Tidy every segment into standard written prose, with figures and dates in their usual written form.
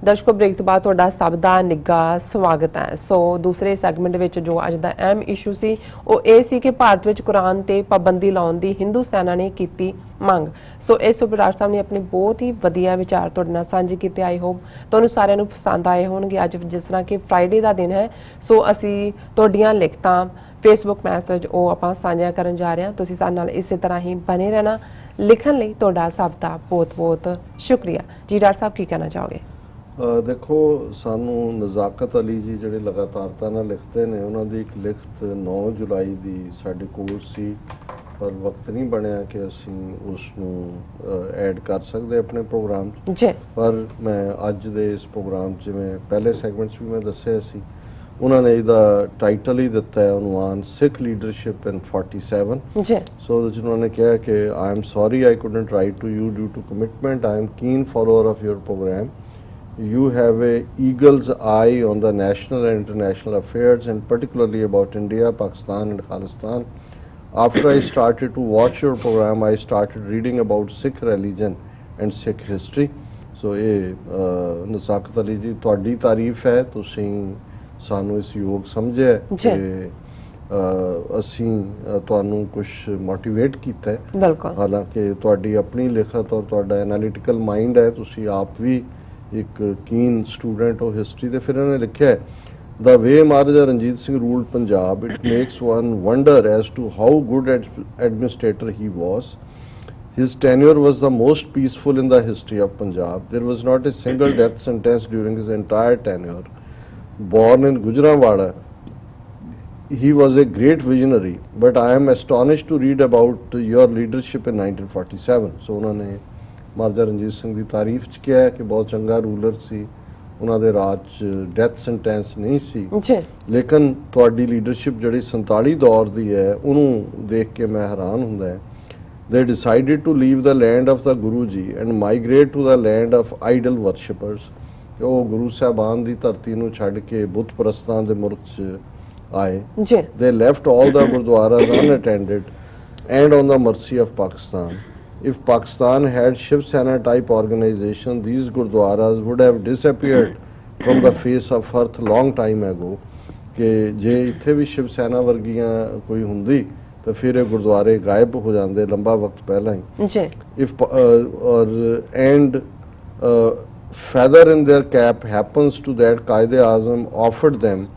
दर्शकों ब्रेक तो बाद तुहाडा सब दा निघा स्वागत है। सो दूसरे सैगमेंट विच जो अज दा अहम इशू सी वो ये सी कि भारत विच कुरान ते पाबंदी लाउण दी हिंदू सेना ने कीती मंग। सो इस सुबराड़ साहब ने अपने बहुत ही वधिया विचार तुहाडे नाल साझे कीते। आई होप तुहानूं सारिआं नूं पसंद आए होणगे। अज जिस तरह कि फ्राइडे दा दिन है, सो असीं तुहाडीआं लिखतां फेसबुक मैसेज वो आपां साझा करन जा रहे हैं। तुसीं साडे नाल इसे तरह ही बने रहना। लिखण लई तुहाडा सब दा बहुत बहुत शुक्रिया जी। डॉक्टर साहब की कहना चाहोगे? देखो सानू नज़ाकत अली जी ਜਿਹੜੇ लगातारता ਨਾਲ ਲਿਖਦੇ ਨੇ ਉਹਨਾਂ ਦੀ ਇੱਕ ਲਿਖਤ 9 ਜੁਲਾਈ ਦੀ ਸਾਡੇ ਕੋਲ ਸੀ, ਪਰ ਵਕਤ ਨਹੀਂ ਬਣਿਆ ਕਿ ਅਸੀਂ ਉਸ ਨੂੰ ਐਡ ਕਰ ਸਕਦੇ ਆਪਣੇ ਪ੍ਰੋਗਰਾਮ 'ਚ ਜੀ। ਪਰ ਮੈਂ ਅੱਜ ਦੇ ਇਸ ਪ੍ਰੋਗਰਾਮ 'ਚ ਜਿਵੇਂ ਪਹਿਲੇ ਸੈਗਮੈਂਟਸ ਵੀ ਮੈਂ ਦੱਸਿਆ ਸੀ, ਉਹਨਾਂ ਨੇ ਇਹਦਾ ਟਾਈਟਲ ਹੀ ਦਿੱਤਾ ਹੈ ਉਨਵਾਨ ਸਿੱਖ ਲੀਡਰਸ਼ਿਪ ਇਨ 47 ਜੀ। ਸੋ ਜਿਹਨਾਂ ਨੇ ਕਿਹਾ ਕਿ I am sorry I couldn't write to you due to commitment, I am keen follower of your program. You have a eagle's eye on the national and international affairs, and particularly about India, Pakistan and Khalistan. After I started to watch your program, I started reading about Sikh religion and Sikh history. So Nazakat Ali ji ਤੁਹਾਡੀ ਤਾਰੀਫ ਹੈ, ਤੁਸੀਂ ਸਾਨੂੰ ਇਸ ਯੋਗ ਸਮਝਿਆ ਕਿ ਅਸੀਂ ਤੁਹਾਨੂੰ ਕੁਝ ਮੋਟੀਵੇਟ ਕੀਤਾ ਹੈ। ਬਿਲਕੁਲ, ਹਾਲਾਂਕਿ ਤੁਹਾਡੀ ਆਪਣੀ ਲਿਖਤ ਔਰ ਤੁਹਾਡਾ ਐਨਾਲਿਟੀਕਲ ਮਾਈਂਡ ਹੈ, ਤੁਸੀਂ ਆਪ ਵੀ एक कीन स्टूडेंट हो हिस्ट्री दे। फिर इन्होंने लिखा है the way Maharaja Ranjit Singh ruled Punjab, it makes one wonder as to how good administrator he was. His tenure was the most peaceful in the history of Punjab. There was not a single death sentence during his entire tenure. Born in Gujranwala, he was a great visionary, but I am astonished to read about your leadership in 1947. So उन्होंने महाराजा रणजीत सिंह की तारीफ च किया है कि बहुत चंगा ruler सी, उन्होंने राज डेथ सेंटेंस नहीं सी, लेकिन तुहाडी लीडरशिप जिहड़ी 47 दौर दी है उन्होंने देख के मैं हैरान हुंदा है. They decided to leave the land of the Guru Ji and migrate to the land of idol worshippers. वो गुरु साहबान दी धरती नूं छड्ड के बुत परस्तां दे मुल्क च आए. They left all the gurdwaras unattended and on the mercy of Pakistan. If Pakistan had Shiv Sena type organization, these gurdwaras would have disappeared from the face of earth long time ago. कि जे इत्थे भी शिव सेना वर्गियां कोई हुंदी तो फिर ये गुरुद्वारे गायब हो जाते लंबा वक्त पहला ही. If and feather in their cap happens to that Quaid-e-Azam offered them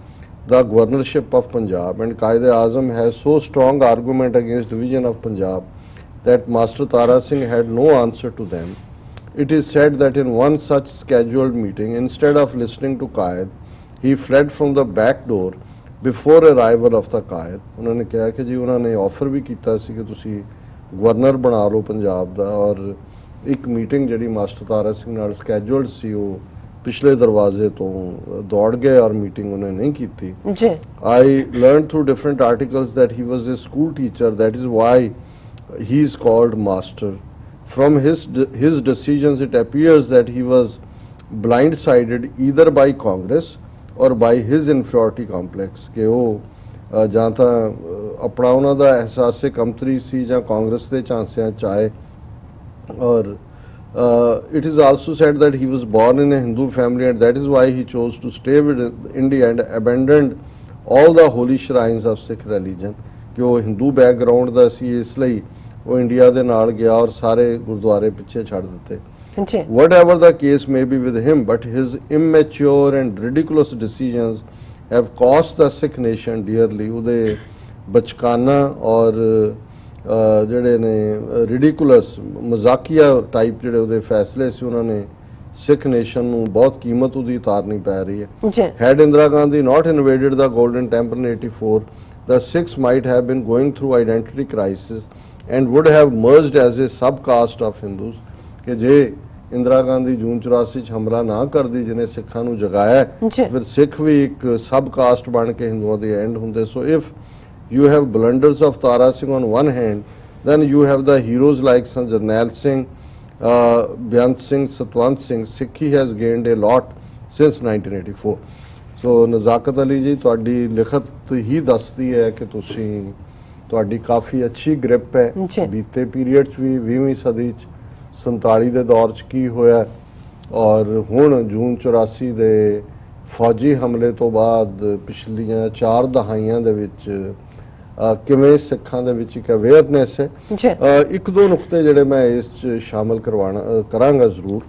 the governorship of Punjab, and Quaid-e-Azam has so strong argument against division of Punjab that Master Tara Singh had no answer to them. It is said that in one such scheduled meeting, instead of listening to Quaid, he fled from the back door before arrival of the Quaid. उन्होंने कहा कि जी उन्होंने offer भी किया सी कि तुसी governor बना लो पंजाब दा, और एक मीटिंग जिहड़ी मास्टर तारा सिंह नाल scheduled सी वो पिछले दरवाजे तो दौड़ गए और मीटिंग उन्होंने नहीं की थी. I learned through different articles that he was a school teacher. That is why he is called master. From his decisions it appears that he was blindsided either by Congress or by his inferiority complex. कि वो ਜਾਂ ਤਾਂ ਆਪਣਾ ਉਹਨਾਂ ਦਾ ਅਹਿਸਾਸ ਕਮਤਰੀ ਸੀ ਜਾਂ ਕਾਂਗਰਸ ਦੇ ਝਾਂਸਿਆਂ ਚ ਆਏ. ਔਰ it is also said that he was born in a Hindu family and that is why he chose to stay with India and abandoned all the holy shrines of Sikh religion. कि वो Hindu background ਦਾ ਸੀ, ਇਸ ਲਈ ਉਹ India ਦੇ ਨਾਲ ਗਿਆ ਔਰ ਸਾਰੇ ਗੁਰਦੁਆਰੇ ਪਿੱਛੇ ਛੱਡ ਦਿੱਤੇ. Whatever the case may be with him, but his immature and ridiculous decisions have cost the Sikh nation dearly. ਉਹਦੇ ਬਚਕਾਨਾ ਔਰ ਜਿਹੜੇ ਨੇ ridiculous ਮਜ਼ਾਕੀਆ ਟਾਈਪ ਜਿਹੜੇ ਉਹਦੇ ਫੈਸਲੇ ਸੀ, ਉਹਨਾਂ ਨੇ ਸਿੱਖ ਨੇਸ਼ਨ ਨੂੰ ਬਹੁਤ ਕੀਮਤ ਉਹਦੀ ਉਤਾਰਨੀ ਪੈ ਰਹੀ ਹੈ. Had Indira Gandhi not invaded the Golden Temple in 84, the Sikhs might have been going through identity crisis and would have merged as a subcaste of Hindus. कि जे इंदिरा गांधी जून 84 ਚ हमला ना करती जिन्हें सिखा नूं जगाया, फिर सिख भी एक सब कास्ट बन के हिंदुओं के एंड होंगे. So if you have blunders of Tara Singh on one hand, then you have the heroes like Jarnail Singh, Beyant Singh, Satwant Singh. Sikhi has gained a lot since 1984. So नज़ाकत Ali जी तुहाडी लिखत ही दसदी है कि तुसी तुहाडी काफ़ी अच्छी grip है बीते पीरियड भी 20वीं सदी 47 ਦੇ ਦੌਰ 'ਚ ਕੀ ਹੋਇਆ ਔਰ ਹੁਣ ਜੂਨ 84 ਦੇ ਫੌਜੀ ਹਮਲੇ ਤੋਂ ਬਾਅਦ ਪਿਛਲੀਆਂ 4 ਦਹਾਈਆਂ ਦੇ ਵਿੱਚ ਕਿਵੇਂ ਸਿੱਖਾਂ ਦੇ ਵਿੱਚ ਇੱਕ ਅਵੇਅਰਨੈਸ ਹੈ। ਇੱਕ ਦੋ ਨੁਕਤੇ ਜਿਹੜੇ ਮੈਂ ਇਸ 'ਚ ਸ਼ਾਮਲ ਕਰਾਂਗਾ ਜ਼ਰੂਰ।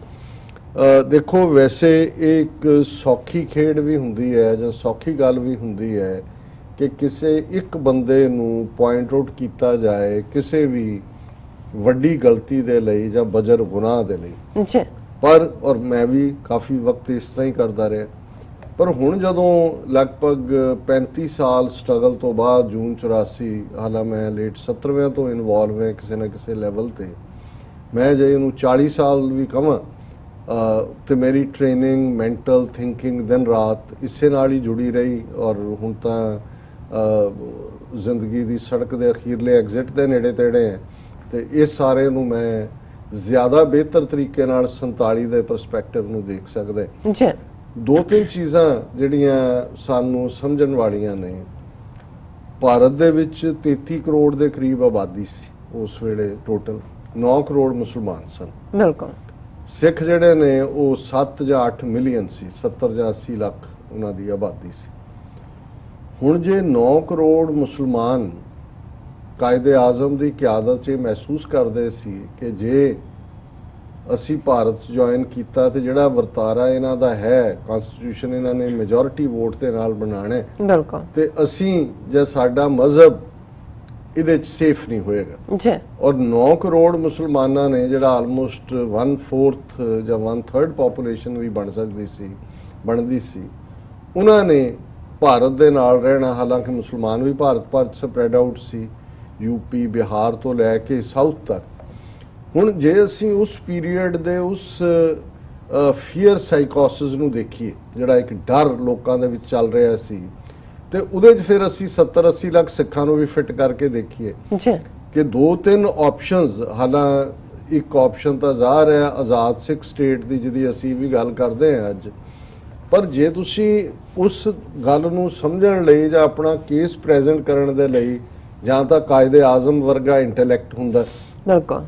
ਦੇਖੋ, ਵੈਸੇ ਇਹ ਇੱਕ ਸੌਖੀ ਖੇਡ ਵੀ ਹੁੰਦੀ ਹੈ ਜਾਂ ਸੌਖੀ ਗੱਲ ਵੀ ਹੁੰਦੀ ਹੈ ਕਿ ਕਿਸੇ ਇੱਕ ਬੰਦੇ ਨੂੰ ਪੁਆਇੰਟ ਆਊਟ ਕੀਤਾ ਜਾਏ ਕਿਸੇ ਵੀ ਵੱਡੀ ਗਲਤੀ ਦੇ ਲਈ ਜਾਂ ਬਜਰ ਗੁਨਾਹ ਦੇ ਲਈ। ਪਰ ਔਰ ਮੈਂ ਵੀ ਕਾਫੀ ਵਕਤ ਇਸ ਤਰ੍ਹਾਂ ਹੀ ਕਰਦਾ ਰਿਹਾ, ਪਰ ਹੁਣ ਜਦੋਂ ਲਗਭਗ 35 ਸਾਲ ਸਟਰਗਲ ਤੋਂ ਬਾਅਦ ਜੂਨ 84, ਹਾਲਾਂ ਮੈਂ ਲੇਟ 70ਵਿਆਂ ਤੋਂ ਇਨਵੋਲਵ ਹਾਂ ਕਿਸੇ ਨਾ ਕਿਸੇ ਲੈਵਲ ਤੇ, ਮੈਂ ਜੇ ਇਹਨੂੰ 40 ਸਾਲ ਵੀ ਕਹਾਂ ਤੇ ਮੇਰੀ ਟ੍ਰੇਨਿੰਗ ਮੈਂਟਲ ਥਿੰਕਿੰਗ ਦਿਨ ਰਾਤ ਇਸੇ ਨਾਲ ਹੀ ਜੁੜੀ ਰਹੀ। ਔਰ ਹੁਣ ਤਾਂ ਜ਼ਿੰਦਗੀ ਦੀ ਸੜਕ ਦੇ ਅਖੀਰਲੇ ਐਗਜ਼ਿਟ ਦੇ ਨੇੜੇ ਤੇੜੇ ਹੈ ਤੇ ਇਸ ਸਾਰੇ ਨੂੰ ਮੈਂ ਜ਼ਿਆਦਾ ਬਿਹਤਰ ਤਰੀਕੇ ਨਾਲ 47 ਦੇ ਪਰਸਪੈਕਟਿਵ ਨੂੰ ਦੇਖ ਸਕਦਾ। ਦੋ ਤਿੰਨ ਚੀਜ਼ਾਂ ਜਿਹੜੀਆਂ ਸਾਨੂੰ ਸਮਝਣ ਵਾਲੀਆਂ ਨੇ। ਭਾਰਤ ਦੇ ਵਿੱਚ 33 ਕਰੋੜ ਦੇ ਕਰੀਬ ਆਬਾਦੀ ਸੀ ਉਸ ਵੇਲੇ, ਟੋਟਲ 9 ਕਰੋੜ ਮੁਸਲਮਾਨ ਸਨ। ਬਿਲਕੁਲ। ਸਿੱਖ ਜਿਹੜੇ ਨੇ ਉਹ 7 ਜਾਂ 8 ਮਿਲੀਅਨ ਸੀ, 70 ਜਾਂ 80 ਲੱਖ ਉਹਨਾਂ ਦੀ ਆਬਾਦੀ ਸੀ। ਹੁਣ ਜੇ 9 ਕਰੋੜ ਮੁਸਲਮਾਨ ਕਾਇਦੇ ਆਜ਼ਮ ਦੀ ਕਿਆਦਤ 'ਚ ਮਹਿਸੂਸ ਕਰਦੇ ਸੀ ਕਿ ਜੇ ਅਸੀਂ ਭਾਰਤ 'ਚ ਜੁਆਇਨ ਕੀਤਾ ਤੇ ਜਿਹੜਾ ਵਰਤਾਰਾ ਇਹਨਾਂ ਦਾ ਹੈ, ਕਨਸਟੀਟਿਊਸ਼ਨ ਇਹਨਾਂ ਨੇ ਮੈਜੋਰਿਟੀ ਵੋਟ ਦੇ ਨਾਲ ਬਣਾਉਣਾ, ਬਿਲਕੁਲ, ਤੇ ਅਸੀਂ ਜਾਂ ਸਾਡਾ ਮਜ਼ਹਬ ਇਹਦੇ 'ਚ ਸੇਫ ਨਹੀਂ ਹੋਏਗਾ। ਔਰ 9 ਕਰੋੜ ਮੁਸਲਮਾਨਾਂ ਨੇ ਜਿਹੜਾ ਆਲਮੋਸਟ 1/4 ਜਾਂ 1/3 ਪੋਪੂਲੇਸ਼ਨ ਵੀ ਬਣਦੀ ਸੀ, ਉਹਨਾਂ ਨੇ ਭਾਰਤ ਦੇ ਨਾਲ ਰਹਿਣਾ। ਹਾਲਾਂਕਿ ਮੁਸਲਮਾਨ ਵੀ ਭਾਰਤ ਭਰ 'ਚ ਸਪਰੈਡ ਆਊਟ ਸੀ, ਯੂਪੀ ਬਿਹਾਰ ਤੋਂ ਲੈ ਕੇ ਸਾਊਥ ਤੱਕ। ਹੁਣ ਜੇ ਅਸੀਂ ਉਸ ਪੀਰੀਅਡ ਦੇ ਉਸ ਫੀਅਰ ਸਾਈਕੋਸਿਸ ਨੂੰ ਦੇਖੀਏ, ਜਿਹੜਾ ਇੱਕ ਡਰ ਲੋਕਾਂ ਦੇ ਵਿੱਚ ਚੱਲ ਰਿਹਾ ਸੀ, ਤੇ ਉਹਦੇ 'ਚ ਫਿਰ ਅਸੀਂ 70-80 ਲੱਖ ਸਿੱਖਾਂ ਨੂੰ ਵੀ ਫਿੱਟ ਕਰਕੇ ਦੇਖੀਏ ਕਿ 2-3 ਆਪਸ਼ਨਸ, ਹਾਲਾਂ ਇੱਕ ਆਪਸ਼ਨ ਤਾਂ ਜ਼ਾਹਰ ਹੈ ਆਜ਼ਾਦ ਸਿੱਖ ਸਟੇਟ ਦੀ ਜਿਹਦੀ ਅਸੀਂ ਵੀ ਗੱਲ ਕਰਦੇ ਹਾਂ ਅੱਜ, ਪਰ ਜੇ ਤੁਸੀਂ ਉਸ ਗੱਲ ਨੂੰ ਸਮਝਣ ਲਈ ਜਾਂ ਆਪਣਾ ਕੇਸ ਪ੍ਰੈਜ਼ੈਂਟ ਕਰਨ ਦੇ ਲਈ ਜਾਂ ਤਾਂ ਕਾਇਦੇ ਆਜ਼ਮ ਵਰਗਾ ਇੰਟੈਲੈਕਟ ਹੁੰਦਾ, ਬਿਲਕੁਲ,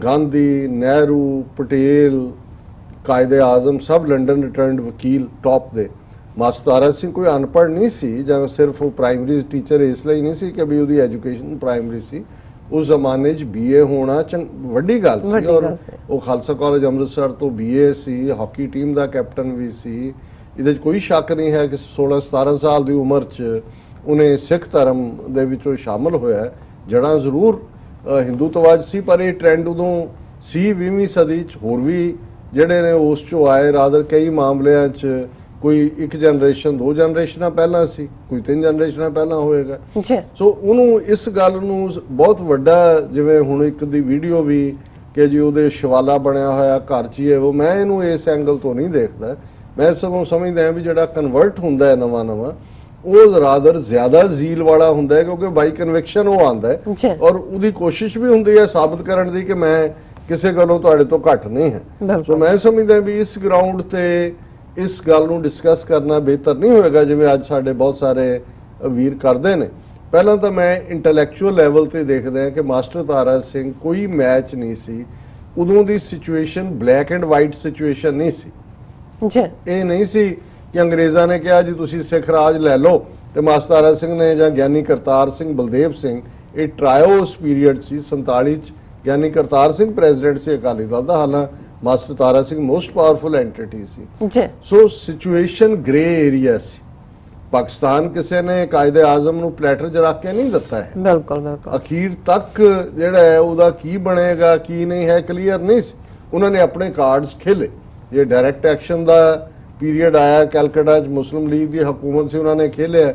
ਗਾਂਧੀ, ਨਹਿਰੂ, ਪਟੇਲ, ਕਾਇਦੇ ਆਜ਼ਮ ਸਭ ਲੰਡਨ ਰਿਟਰਨਡ ਵਕੀਲ ਟੌਪ ਦੇ। ਮਾਸਟਰ ਤਾਰਾ ਸਿੰਘ ਕੋਈ ਅਨਪੜ੍ਹ ਨਹੀਂ ਸੀ ਜਾਂ ਸਿਰਫ ਉਹ ਪ੍ਰਾਇਮਰੀ ਟੀਚਰ ਇਸ ਲਈ ਨਹੀਂ ਸੀ ਕਿ ਵੀ ਉਹਦੀ ਐਜੂਕੇਸ਼ਨ ਪ੍ਰਾਇਮਰੀ ਸੀ। ਉਸ ਜ਼ਮਾਨੇ 'ਚ BA ਹੋਣਾ ਵੱਡੀ ਗੱਲ ਸੀ। ਔਰ ਉਹ ਖਾਲਸਾ ਕਾਲਜ ਅੰਮ੍ਰਿਤਸਰ ਤੋਂ BA ਸੀ, ਹਾਕੀ ਟੀਮ ਦਾ ਕੈਪਟਨ ਵੀ ਸੀ। ਇਹਦੇ 'ਚ ਕੋਈ ਸ਼ੱਕ ਨਹੀਂ ਹੈ ਕਿ 16-17 ਸਾਲ ਦੀ ਉਮਰ 'ਚ ਉਹਨੇ ਸਿੱਖ ਧਰਮ ਦੇ ਵਿੱਚ ਉਹ ਸ਼ਾਮਲ ਹੋਇਆ। ਜੜ੍ਹਾਂ ਜ਼ਰੂਰ ਹਿੰਦੂਤਵਾਦ ਸੀ, ਪਰ ਇਹ ਟ੍ਰੈਂਡ ਉਦੋਂ ਸੀ 20ਵੀਂ ਸਦੀ 'ਚ ਹੋਰ ਵੀ ਜਿਹੜੇ ਨੇ ਉਸ 'ਚੋਂ ਆਏ। ਰਾਦਰ ਕਈ ਮਾਮਲਿਆਂ 'ਚ ਕੋਈ ਇੱਕ ਜਨਰੇਸ਼ਨ 2 ਜਨਰੇਸ਼ਨਾਂ ਪਹਿਲਾਂ ਸੀ, ਕੋਈ 3 ਜਨਰੇਸ਼ਨਾਂ ਪਹਿਲਾਂ ਹੋਏਗਾ। ਸੋ ਉਹਨੂੰ ਇਸ ਗੱਲ ਨੂੰ ਬਹੁਤ ਵੱਡਾ, ਜਿਵੇਂ ਹੁਣ ਇੱਕ ਦੀ ਵੀਡੀਓ ਵੀ ਕਿ ਜੀ ਉਹਦੇ ਸ਼ਿਵਾਲਾ ਬਣਿਆ ਹੋਇਆ ਘਰ 'ਚ ਹੀ ਹੈ, ਉਹ ਮੈਂ ਇਹਨੂੰ ਇਸ ਐਂਗਲ ਤੋਂ ਨਹੀਂ ਦੇਖਦਾ। ਮੈਂ ਸਗੋਂ ਸਮਝਦਾ ਵੀ ਜਿਹੜਾ ਕਨਵਰਟ ਹੁੰਦਾ ਹੈ ਨਵਾਂ ਉਹ ਰਾਦਰ ਜ਼ਿਆਦਾ ਜ਼ੀਲ ਵਾਲਾ ਹੁੰਦਾ ਹੈ, ਕਿਉਂਕਿ ਬਾਈ ਕਨਵਿਕਸ਼ਨ ਉਹ ਆਉਂਦਾ ਹੈ ਔਰ ਉਹਦੀ ਕੋਸ਼ਿਸ਼ ਵੀ ਹੁੰਦੀ ਹੈ ਸਾਬਤ ਕਰਨ ਦੀ ਕਿ ਮੈਂ ਕਿਸੇ ਗੱਲੋਂ ਤੁਹਾਡੇ ਤੋਂ ਘੱਟ ਨਹੀਂ ਹੈ। ਸੋ ਮੈਂ ਸਮਝਦਾ ਵੀ ਇਸ ਗਰਾਊਂਡ ਤੇ ਇਸ ਗੱਲ ਨੂੰ ਡਿਸਕਸ ਕਰਨਾ ਬਿਹਤਰ ਨਹੀਂ ਹੋਏਗਾ ਜਿਵੇਂ ਅੱਜ ਸਾਡੇ ਬਹੁਤ ਸਾਰੇ ਵੀਰ ਕਰਦੇ ਨੇ। ਪਹਿਲਾਂ ਤਾਂ ਮੈਂ ਇੰਟੈਲੈਕਚੁਅਲ ਲੈਵਲ ਤੇ ਦੇਖਦਾ ਹਾਂ ਕਿ ਮਾਸਟਰ ਤਾਰਾ ਸਿੰਘ ਕੋਈ ਮੈਚ ਨਹੀਂ ਸੀ। ਉਦੋਂ ਦੀ situation black and white situation ਨਹੀਂ ਸੀ। ਇਹ ਨਹੀਂ ਸੀ ਕਿ ਅੰਗਰੇਜ਼ਾਂ ਨੇ ਕਿਹਾ ਜੀ ਤੁਸੀਂ ਸਿੱਖ ਰਾਜ ਲੈ ਲਓ ਤੇ ਮਾਸਟਰ ਤਾਰਾ ਸਿੰਘ ਨੇ ਜਾਂ ਗਿਆਨੀ ਕਰਤਾਰ ਸਿੰਘ, ਬਲਦੇਵ ਸਿੰਘ, ਇਹ ਟਰਾਇਓ ਉਸ ਪੀਰੀਅਡ ਸੀ 47 ਚ। ਗਿਆਨੀ ਕਰਤਾਰ ਸਿੰਘ ਪ੍ਰੈਜ਼ੀਡੈਂਟ ਸੀ ਅਕਾਲੀ ਦਲ ਦਾ, ਹਾਲਾਂ master Tara Singh most powerful NTT ਸੀ। ਸੋ ਸਿਚੁਏਸ਼ਨ ਗ੍ਰੇ ਏਰੀਆ ਸੀ। ਪਾਕਿਸਤਾਨ ਕਿਸੇ ਨੇ ਕਾਇਦੇ ਆਜ਼ਮ ਨੂੰ ਪਲੈਟਰ 'ਚ ਰੱਖ ਕੇ ਨਹੀਂ ਦਿੱਤਾ ਹੈ। ਬਿਲਕੁਲ ਅਖੀਰ ਤੱਕ ਜਿਹੜਾ ਹੈ ਉਹਦਾ ਕੀ ਬਣੇਗਾ ਕੀ ਨਹੀਂ ਹੈ ਕਲੀਅਰ ਨਹੀਂ ਸੀ। ਉਹਨਾਂ ਨੇ ਆਪਣੇ ਕਾਰਡਸ ਖੇਲੇ। ਜੇ ਡਾਇਰੈਕਟ ਐਕਸ਼ਨ ਦਾ ਪੀਰੀਅਡ ਆਇਆ, ਕੈਲਕਟਾ 'ਚ ਮੁਸਲਿਮ ਲੀਗ ਦੀ ਹਕੂਮਤ ਸੀ, ਉਹਨਾਂ ਨੇ ਖੇਲਿਆ।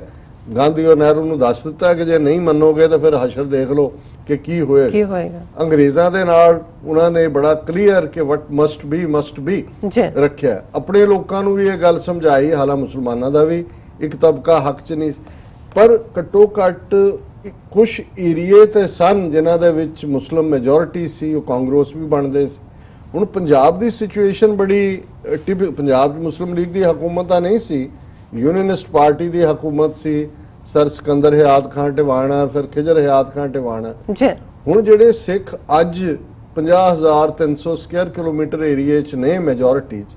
ਗਾਂਧੀ ਔਰ ਨਹਿਰੂ ਨੂੰ ਦੱਸ ਦਿੱਤਾ ਕਿ ਜੇ ਨਹੀਂ ਮੰਨੋਗੇ ਤਾਂ ਫਿਰ ਹਸ਼ਰ ਦੇਖ ਲਓ ਕਿ ਕੀ ਹੋਏਗਾ। ਅੰਗਰੇਜ਼ਾਂ ਦੇ ਨਾਲ ਉਹਨਾਂ ਨੇ ਬੜਾ ਕਲੀਅਰ ਕਿ ਵਟ ਮਸਟ ਬੀ ਰੱਖਿਆ। ਆਪਣੇ ਲੋਕਾਂ ਨੂੰ ਵੀ ਇਹ ਗੱਲ ਸਮਝਾਈ, ਹਾਲਾਂ ਮੁਸਲਮਾਨਾਂ ਦਾ ਵੀ ਇੱਕ ਤਬਕਾ ਹੱਕ 'ਚ ਨਹੀਂ, ਪਰ ਘੱਟੋ ਘੱਟ ਕੁਝ ਏਰੀਏ ਤੇ ਸਨ ਜਿਨ੍ਹਾਂ ਦੇ ਵਿੱਚ ਮੁਸਲਿਮ ਮੈਜੋਰਿਟੀ ਸੀ, ਉਹ ਕਾਂਗਰਸ ਵੀ ਬਣਦੇ ਸੀ। ਹੁਣ ਪੰਜਾਬ ਦੀ ਸਿਚੁਏਸ਼ਨ ਬੜੀ ਪੰਜਾਬ 'ਚ ਮੁਸਲਿਮ ਲੀਗ ਦੀ ਹਕੂਮਤ ਤਾਂ ਨਹੀਂ ਸੀ, ਯੂਨੀਅਨਿਸਟ ਪਾਰਟੀ ਦੀ ਹਕੂਮਤ ਸੀ। ਸਰ ਸਿਕੰਦਰ ਹਯਾਤ ਖਾਨ ਟਿਵਾਣਾ, ਫਿਰ ਖਿਜਰ ਹਯਾਤ ਖਾਨ ਟਿਵਾਣਾ। ਹੁਣ ਜਿਹੜੇ ਸਿੱਖ ਅੱਜ 50,300 ਸਕੁਅਰ ਕਿਲੋਮੀਟਰ ਏਰੀਏ 'ਚ ਨੇ ਮੈਜੋਰਿਟੀ 'ਚ।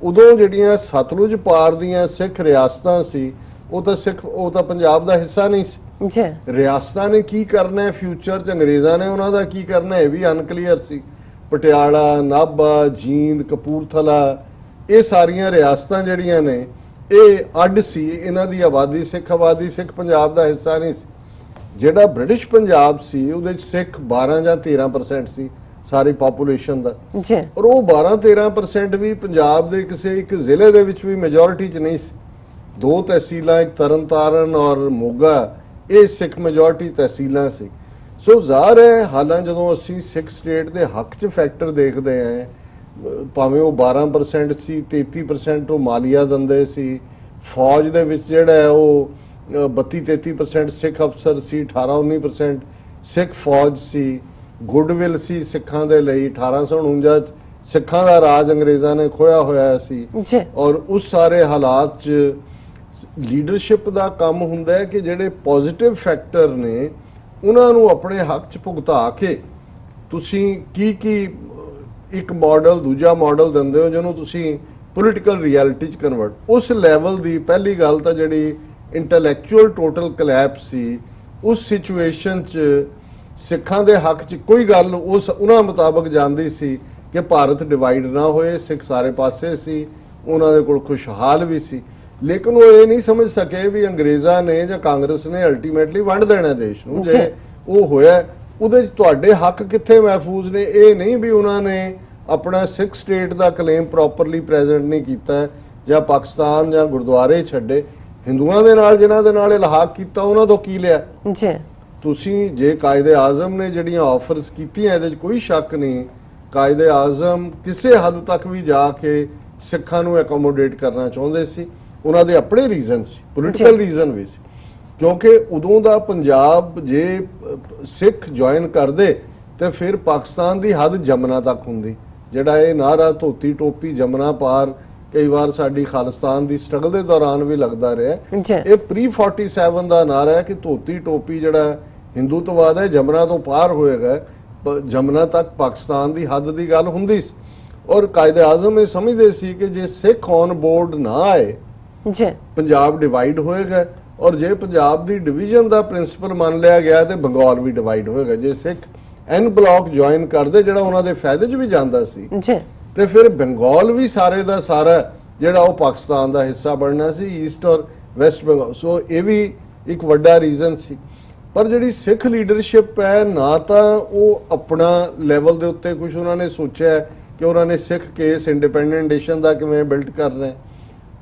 ਉਦੋਂ ਜਿਹੜੀਆਂ ਸਤਲੁਜ ਪਾਰ ਦੀਆਂ ਸਿੱਖ ਰਿਆਸਤਾਂ ਸੀ ਉਹ ਤਾਂ ਪੰਜਾਬ ਦਾ ਹਿੱਸਾ ਨਹੀਂ ਸੀ ਜੀ। ਰਿਆਸਤਾਂ ਨੇ ਕੀ ਕਰਨਾ ਹੈ ਫਿਊਚਰ 'ਚ, ਅੰਗਰੇਜ਼ਾਂ ਨੇ ਉਹਨਾਂ ਦਾ ਕੀ ਕਰਨਾ ਇਹ ਵੀ ਅਨਕਲੀਅਰ ਸੀ। ਪਟਿਆਲਾ, ਨਾਭਾ, ਜੀਂਦ, ਕਪੂਰਥਲਾ, ਇਹ ਸਾਰੀਆਂ ਰਿਆਸਤਾਂ ਜਿਹੜੀਆਂ ਨੇ ਇਹ ਅੱਡ ਸੀ। ਇਹਨਾਂ ਦੀ ਆਬਾਦੀ ਸਿੱਖ ਪੰਜਾਬ ਦਾ ਹਿੱਸਾ ਨਹੀਂ ਸੀ। ਜਿਹੜਾ ਬ੍ਰਿਟਿਸ਼ ਪੰਜਾਬ ਸੀ ਉਹਦੇ 'ਚ ਸਿੱਖ 12 ਜਾਂ 13% ਸੀ ਸਾਰੀ ਪਾਪੂਲੇਸ਼ਨ ਦਾ ਜੀ। ਔਰ ਉਹ 12-13% ਵੀ ਪੰਜਾਬ ਦੇ ਕਿਸੇ ਇੱਕ ਜ਼ਿਲ੍ਹੇ ਦੇ ਵਿੱਚ ਵੀ ਮੈਜੋਰਿਟੀ 'ਚ ਨਹੀਂ ਸੀ। 2 ਤਹਿਸੀਲਾਂ, ਇੱਕ ਤਰਨਤਾਰਨ ਔਰ ਮੋਗਾ, ਇਹ ਸਿੱਖ ਮੈਜੋਰਿਟੀ ਤਹਿਸੀਲਾਂ ਸੀ। ਸੋ ਜ਼ਾਹਰ ਹੈ ਹਾਲਾਂ ਜਦੋਂ ਅਸੀਂ ਸਿੱਖ ਸਟੇਟ ਦੇ ਹੱਕ 'ਚ ਫੈਕਟਰ ਦੇਖਦੇ ਹਾਂ, ਭਾਵੇਂ ਉਹ 12% ਸੀ, 33% ਉਹ ਮਾਲੀਆ ਦਿੰਦੇ ਸੀ। ਫੌਜ ਦੇ ਵਿੱਚ ਜਿਹੜਾ ਹੈ ਉਹ 32-33% ਸਿੱਖ ਅਫਸਰ ਸੀ, 18-19% ਸਿੱਖ ਫੌਜ ਸੀ। ਗੁੱਡਵਿਲ ਸੀ ਸਿੱਖਾਂ ਦੇ ਲਈ। 1849 'ਚ ਸਿੱਖਾਂ ਦਾ ਰਾਜ ਅੰਗਰੇਜ਼ਾਂ ਨੇ ਖੋਇਆ ਹੋਇਆ ਸੀ ਔਰ ਉਸ ਸਾਰੇ ਹਾਲਾਤ 'ਚ ਲੀਡਰਸ਼ਿਪ ਦਾ ਕੰਮ ਹੁੰਦਾ ਹੈ ਕਿ ਜਿਹੜੇ ਪੋਜ਼ਿਟਿਵ ਫੈਕਟਰ ਨੇ ਉਹਨਾਂ ਨੂੰ ਆਪਣੇ ਹੱਕ 'ਚ ਭੁਗਤਾ ਕੇ ਤੁਸੀਂ ਕੀ ਇੱਕ ਮਾਡਲ ਦੂਜਾ ਮਾਡਲ ਦਿੰਦੇ ਹੋ ਜਿਹਨੂੰ ਤੁਸੀਂ ਪੋਲੀਟੀਕਲ ਰਿਐਲਿਟੀ 'ਚ ਕਨਵਰਟ। ਉਸ ਲੈਵਲ ਦੀ ਪਹਿਲੀ ਗੱਲ ਤਾਂ ਜਿਹੜੀ ਇੰਟੈਲੈਕਚੁਅਲ ਟੋਟਲ ਕਲੈਪਸ ਸੀ, ਉਸ ਸਿਚੁਏਸ਼ਨ 'ਚ ਸਿੱਖਾਂ ਦੇ ਹੱਕ 'ਚ ਕੋਈ ਗੱਲ ਉਹਨਾਂ ਮੁਤਾਬਕ ਜਾਂਦੀ ਸੀ ਕਿ ਭਾਰਤ ਡਿਵਾਈਡ ਨਾ ਹੋਏ। ਸਿੱਖ ਸਾਰੇ ਪਾਸੇ ਸੀ, ਉਹਨਾਂ ਦੇ ਕੋਲ ਖੁਸ਼ਹਾਲ ਵੀ ਸੀ, ਲੇਕਿਨ ਉਹ ਇਹ ਨਹੀਂ ਸਮਝ ਸਕੇ ਵੀ ਅੰਗਰੇਜ਼ਾਂ ਨੇ ਜਾਂ ਕਾਂਗਰਸ ਨੇ ਅਲਟੀਮੇਟਲੀ ਵੰਡ ਦੇਣਾ ਦੇਸ਼ ਨੂੰ। ਜੇ ਉਹ ਹੋਇਆ ਉਹਦੇ 'ਚ ਤੁਹਾਡੇ ਹੱਕ ਕਿੱਥੇ ਮਹਿਫੂਜ਼ ਨੇ? ਇਹ ਨਹੀਂ ਵੀ ਉਹਨਾਂ ਨੇ ਆਪਣਾ ਸਿੱਖ ਸਟੇਟ ਦਾ ਕਲੇਮ ਪ੍ਰੋਪਰਲੀ ਪ੍ਰੈਜ਼ੈਂਟ ਨਹੀਂ ਕੀਤਾ ਜਾਂ ਪਾਕਿਸਤਾਨ ਜਾਂ ਗੁਰਦੁਆਰੇ ਛੱਡੇ। ਹਿੰਦੂਆਂ ਦੇ ਨਾਲ ਜਿਨ੍ਹਾਂ ਦੇ ਨਾਲ ਇਲਹਾਕ ਕੀਤਾ ਉਹਨਾਂ ਤੋਂ ਕੀ ਲਿਆ ਜੀ? ਤੁਸੀਂ ਜੇ ਕਾਇਦੇ ਆਜ਼ਮ ਨੇ ਜਿਹੜੀਆਂ ਆਫਰਸ ਕੀਤੀਆਂ ਇਹਦੇ 'ਚ ਕੋਈ ਸ਼ੱਕ ਨਹੀਂ, ਕਾਇਦੇ ਆਜ਼ਮ ਕਿਸੇ ਹੱਦ ਤੱਕ ਵੀ ਜਾ ਕੇ ਸਿੱਖਾਂ ਨੂੰ ਐਕੋਮੋਡੇਟ ਕਰਨਾ ਚਾਹੁੰਦੇ ਸੀ। ਉਹਨਾਂ ਦੇ ਆਪਣੇ ਰੀਜ਼ਨ ਸੀ, ਪੋਲੀਟੀਕਲ ਰੀਜ਼ਨ ਵੀ ਸੀ, ਕਿਉਂਕਿ ਉਦੋਂ ਦਾ ਪੰਜਾਬ ਜੇ ਸਿੱਖ ਜੁਆਇਨ ਕਰਦੇ ਤੇ ਫਿਰ ਪਾਕਿਸਤਾਨ ਦੀ ਹੱਦ ਜਮਨਾ ਤੱਕ ਹੁੰਦੀ। ਜਿਹੜਾ ਇਹ ਨਾਰਾ ਧੋਤੀ ਟੋਪੀ ਜਮਨਾ ਪਾਰ ਕਈ ਵਾਰ ਸਾਡੀ ਖਾਲਿਸਤਾਨ ਦੀ ਸਟਰਗਲ ਦੇ ਦੌਰਾਨ ਵੀ ਲੱਗਦਾ ਰਿਹਾ, ਇਹ ਪ੍ਰੀ 47 ਦਾ ਨਾਰਾ ਹੈ ਕਿ ਧੋਤੀ ਟੋਪੀ ਜਿਹੜਾ ਹਿੰਦੂਤਵਾਦ ਹੈ ਜਮਨਾ ਤੋਂ ਪਾਰ ਹੋਏਗਾ, ਜਮਨਾ ਤੱਕ ਪਾਕਿਸਤਾਨ ਦੀ ਹੱਦ ਦੀ ਗੱਲ ਹੁੰਦੀ ਸੀ। ਔਰ ਕਾਇਦੇ ਆਜ਼ਮ ਇਹ ਸਮਝਦੇ ਸੀ ਕਿ ਜੇ ਸਿੱਖ ਔਨ ਬੋਰਡ ਨਾ ਆਏ ਪੰਜਾਬ ਡਿਵਾਈਡ ਹੋਏਗਾ, ਔਰ ਜੇ ਪੰਜਾਬ ਦੀ ਡਿਵੀਜ਼ਨ ਦਾ ਪ੍ਰਿੰਸੀਪਲ ਮੰਨ ਲਿਆ ਗਿਆ ਤੇ ਬੰਗਾਲ ਵੀ ਡਿਵਾਈਡ ਹੋਏਗਾ। ਜੇ ਸਿੱਖ ਐਨ ਬਲਾਕ ਜੁਆਇਨ ਕਰਦੇ ਜਿਹੜਾ ਉਹਨਾਂ ਦੇ ਫਾਇਦੇ 'ਚ ਵੀ ਜਾਂਦਾ ਸੀ ਤੇ ਫਿਰ ਬੰਗਾਲ ਵੀ ਸਾਰੇ ਦਾ ਸਾਰਾ ਜਿਹੜਾ ਉਹ ਪਾਕਿਸਤਾਨ ਦਾ ਹਿੱਸਾ ਬਣਨਾ ਸੀ, ਈਸਟ ਔਰ ਵੈਸਟ ਬੰਗਾਲ। ਸੋ ਇਹ ਵੀ ਇੱਕ ਵੱਡਾ ਰੀਜ਼ਨ ਸੀ। ਪਰ ਜਿਹੜੀ ਸਿੱਖ ਲੀਡਰਸ਼ਿਪ ਹੈ ਨਾ ਤਾਂ ਉਹ ਆਪਣਾ ਲੈਵਲ ਦੇ ਉੱਤੇ ਕੁਝ ਉਹਨਾਂ ਨੇ ਸੋਚਿਆ ਕਿ ਉਹਨਾਂ ਨੇ ਸਿੱਖ ਕੇਸ ਇੰਡੀਪੈਂਡੈਂਟ ਨੇਸ਼ਨ ਦਾ ਕਿਵੇਂ ਬਿਲਡ ਕਰਨਾ ਹੈ।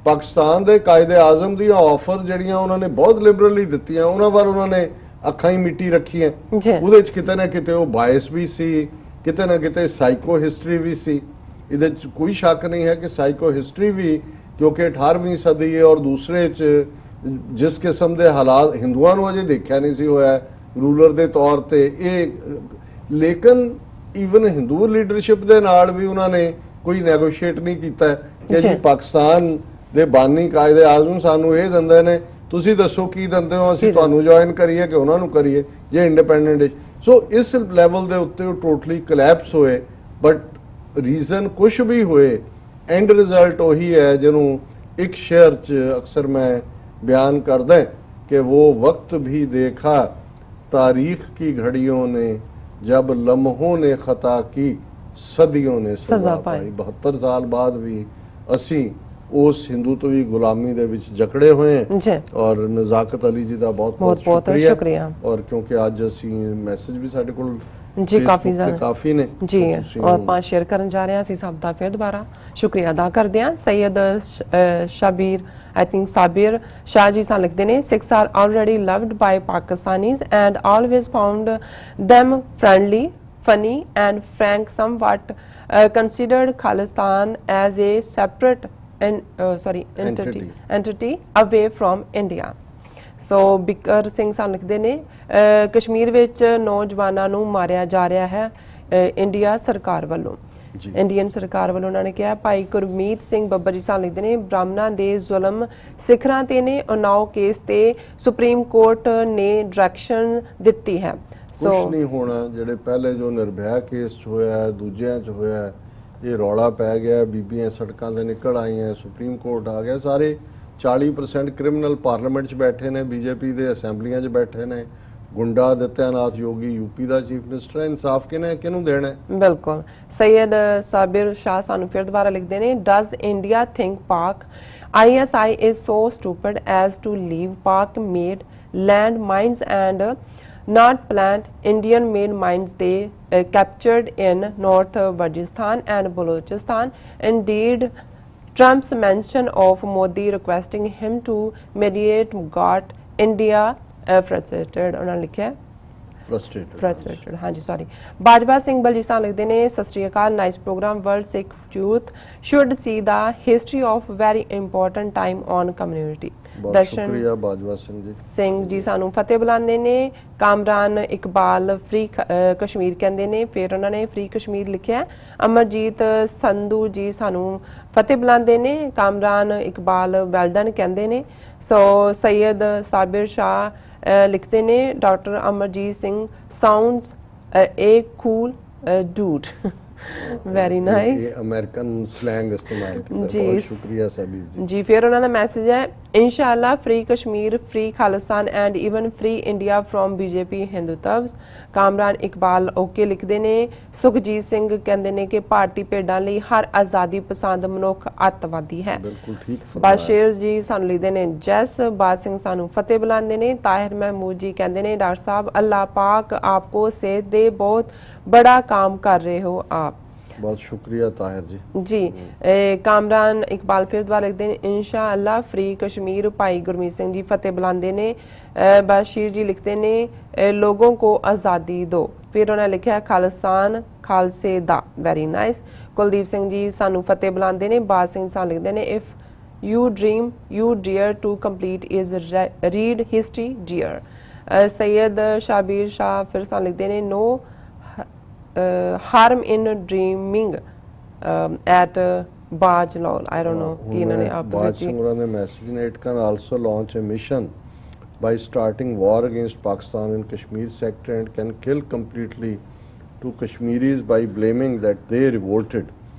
ਪਾਕਿਸਤਾਨ ਦੇ ਕਾਇਦੇ ਆਜ਼ਮ ਦੀਆਂ ਆਫਰ ਜਿਹੜੀਆਂ ਉਹਨਾਂ ਨੇ ਬਹੁਤ ਲਿਬਰਲੀ ਦਿੱਤੀਆਂ, ਉਹਨਾਂ ਵੱਲ ਉਹਨਾਂ ਨੇ ਅੱਖਾਂ ਹੀ ਮਿੱਟੀ ਰੱਖੀਆਂ। ਉਹਦੇ 'ਚ ਕਿਤੇ ਨਾ ਕਿਤੇ ਉਹ ਬਾਇਸ ਵੀ ਸੀ, ਕਿਤੇ ਨਾ ਕਿਤੇ ਸਾਈਕੋ ਹਿਸਟਰੀ ਵੀ ਸੀ। ਇਹਦੇ 'ਚ ਕੋਈ ਸ਼ੱਕ ਨਹੀਂ ਹੈ ਕਿ ਸਾਈਕੋ ਹਿਸਟਰੀ ਵੀ, ਕਿਉਂਕਿ 18ਵੀਂ ਸਦੀ ਹੈ ਔਰ ਦੂਸਰੇ 'ਚ ਜਿਸ ਕਿਸਮ ਦੇ ਹਾਲਾਤ ਹਿੰਦੂਆਂ ਨੂੰ ਅਜੇ ਦੇਖਿਆ ਨਹੀਂ ਸੀ ਹੋਇਆ ਰੂਲਰ ਦੇ ਤੌਰ ਤੇ ਇਹ, ਲੇਕਿਨ ਈਵਨ ਹਿੰਦੂ ਲੀਡਰਸ਼ਿਪ ਦੇ ਨਾਲ ਵੀ ਉਹਨਾਂ ਨੇ ਕੋਈ ਨੈਗੋਸ਼ੀਏਟ ਨਹੀਂ ਕੀਤਾ ਕਿ ਜੀ ਪਾਕਿਸਤਾਨ ਦੇ ਬਾਨੀ ਕਾਇਦੇ ਆਜ਼ਮ ਸਾਨੂੰ ਇਹ ਦਿੰਦੇ ਨੇ, ਤੁਸੀਂ ਦੱਸੋ ਕੀ ਦਿੰਦੇ ਹੋ, ਅਸੀਂ ਤੁਹਾਨੂੰ ਜੁਆਇਨ ਕਰੀਏ ਕਿ ਉਹਨਾਂ ਨੂੰ ਕਰੀਏ ਜੇ ਇੰਡੀਪੈਂਡੈਂਟ। ਸੋ ਇਸ ਲੈਵਲ ਦੇ ਉੱਤੇ ਉਹ ਟੋਟਲੀ ਕਲੈਪਸ ਹੋਏ। ਬਟ ਰੀਜ਼ਨ ਕੁਝ ਵੀ ਹੋਏ, ਐਂਡ ਰਿਜ਼ਲਟ ਉਹੀ ਹੈ ਜਿਹਨੂੰ ਇੱਕ ਸ਼ੇਅਰ 'ਚ ਅਕਸਰ ਮੈਂ बयान कर दें कि वो वक्त भी देखा तारीख की घड़ियों ने जब लम्हों ने खता की सदियों ने सजा पाई। 72 साल बाद भी असी उस हिंदुत्वी गुलामी दे विच जकड़े हुए हैं और नज़ाकत अली जी का बहुत बहुत शुक्रिया। और क्योंकि आज असी मैसेज भी साडे कोल जी काफी ने जी और 5 शेयर करन जा रहे हैं। असी सब दा फिर दोबारा शुक्रिया अदा करदे हां। Syed Shabir I think Sabir Shah ji san likhde ne, Sikhs are already loved by Pakistanis and always found them friendly, funny and frank, somewhat considered Khalistan as a separate entity away from India. So Bikar Singh san likhde ne, Kashmir vich नौजवानां नूं मारिया जा रहा है India सरकार वालों। Indian सरकार वालों उन्होंने कहा। भाई गुरमीत सिंह बब्बर जी साल लिखते हैं, ब्राह्मणों के जुलम सिखरां ते ने उन्नाव केस ते सुप्रीम कोर्ट ने डायरैक्शन दिती है। ਕੁਛ ਨਹੀਂ ਹੋਣਾ। ਜਿਹੜੇ ਪਹਿਲੇ ਜੋ ਨਿਰਭਇਆ ਕੇਸ 'ਚ ਹੋਇਆ ਹੈ, ਦੂਜਿਆਂ 'ਚ ਹੋਇਆ ਹੈ, ਇਹ ਰੌਲਾ ਪੈ ਗਿਆ, ਬੀਬੀਆਂ ਸੜਕਾਂ ਤੇ ਨਿਕਲ ਆਈਆਂ, ਸੁਪਰੀਮ ਕੋਰਟ ਆ ਗਿਆ, ਸਾਰੇ 40% ਕ੍ਰਿਮੀਨਲ ਪਾਰਲੀਮੈਂਟ 'ਚ ਬੈਠੇ ਨੇ, ਬੀਜੇਪੀ ਦੇ ਅਸੈਂਬਲੀਆਂ 'ਚ ਬੈਠੇ ਨੇ, ਗੁੰਡਾ ਦਿੱਤਿਆਨਾਥ ਯੋਗੀ ਯੂਪੀ ਦਾ ਚੀਫ ਮਿਨਿਸਟਰ ਹੈ। ਇਨਸਾਫ ਕਿਹਨੂੰ ਦੇਣਾ ਹੈ? ਬਿਲਕੁਲ। ਸੈयद ਸਾਬਿਰ ਸ਼ਾਹ ਸਾਨੂੰ ਫਿਰ ਦੁਬਾਰਾ ਲਿਖਦੇ ਨੇ, ਡਜ਼ ਇੰਡੀਆ ਥਿੰਕ ਪਾਕ ISI is so stupid as to leave Pak made land mines and not plant Indian made mines they captured in North Waziristan and Balochistan. Indeed, Trump's mention of Modi requesting him to mediate got India frustrated. ਉਹਨਾਂ ਲਿਖਿਆ frustrated ਹਾਂਜੀ sorry. Bajwa Singh ਬਲਜੀਸਾਂ ਲਿਖਦੇ ਨੇ, ਸਤਿ ਸ਼੍ਰੀ ਅਕਾਲ, nice program. World Sikh youth should see the history of very important time on community. ਬਹੁਤ ਸ਼ੁਕਰੀਆ ਬਾਜਵਾ ਸਿੰਘ ਜੀ ਸਾਨੂੰ ਫਤਿਹ ਬੁਲਾਉਂਦੇ ਨੇ। ਕਾਮਰਾਨ ਇਕਬਾਲ ਫ੍ਰੀ ਕਸ਼ਮੀਰ ਕਹਿੰਦੇ ਨੇ, ਫਿਰ ਉਹਨਾਂ ਨੇ ਫ੍ਰੀ ਕਸ਼ਮੀਰ ਲਿਖਿਆ। ਅਮਰਜੀਤ ਸੰਧੂ ਜੀ ਸਾਨੂੰ ਫਤਿਹ ਬੁਲਾਉਂਦੇ ਨੇ। ਕਾਮਰਾਨ ਇਕਬਾਲ ਵੈਲਡਨ ਕਹਿੰਦੇ ਨੇ। ਸੋ ਸੈयद ਸਾਬਿਰ ਸ਼ਾਹ ਲਿਖਦੇ ਨੇ, doctor Amarjit Singh sounds a cool dude. Very nice. ਇਹ ਅਮਰੀਕਨ ਸਲੈਂਗ ਇਸਤੇਮਾਲ ਕੀਤਾ, ਬਹੁਤ ਸ਼ੁਕਰੀਆ ਸਾਬਿਰ ਜੀ। ਜੀ ਫਿਰ ਉਹਨਾਂ ਦਾ ਮੈਸੇਜ ਹੈ, ਇਨਸ਼ਾਅੱਲਾ free Kashmir, free Khalistan and even free India from BJP Hindutvas. Kamran Iqbal okay ਲਿਖਦੇ ਨੇ। ਸੁਖਜੀਤ ਸਿੰਘ ਕਹਿੰਦੇ ਨੇ ਕਿ ਭਾਰਤੀ ਭੇਡਾਂ ਲਈ ਹਰ ਆਜ਼ਾਦੀ ਪਸੰਦ ਮਨੁੱਖ ਅੱਤਵਾਦੀ ਹੈ। ਬਿਲਕੁਲ ਠੀਕ। ਬਾਸ਼ੀਰ ਜੀ ਸਾਨੂੰ ਲਿਖਦੇ ਨੇ ਜੈਸ। ਬਾਦ ਸਿੰਘ ਸਾਨੂੰ ਫਤਿਹ ਬੁਲਾਉਂਦੇ ਨੇ। ਤਾਹਿਰ ਮਹਿਮੂਦ ਜੀ ਕਹਿੰਦੇ ਨੇ, ਡਾਕਟਰ ਸਾਹਿਬ ਅੱਲਾਹ ਪਾਕ ਆਪਕੋ सेहत दे, बहुत बड़ा काम कर रहे हो आप। बहुत शुक्रिया ताहिर जी। कामरान इकबाल फिर दोबारा लिखते हैं, इंशाअल्लाह फ्री कश्मीर। भाई गुरमीत सिंह जी फतेह बुलाते ने। बाशीर जी लिखते ने, लोगों को आज़ादी दो। फिर उन्होंने लिखा खालिस्तान खालसे दा। Very nice. कुलदीप सिंह जी सानू फतेह बुलाते ने। बाज सिंह सान लिखते ने, if you dream you dare to complete is read history dear। Syed Shabir Shah फिर सान लिखते ने, no harm in dreaming at Baj Lol। I don't know कि इन्होंने बाज सिंह ने मैसेज ने, it can also launch a mission by starting war against Pakistan in Kashmir sector and can kill completely to Kashmiris by blaming that they revolted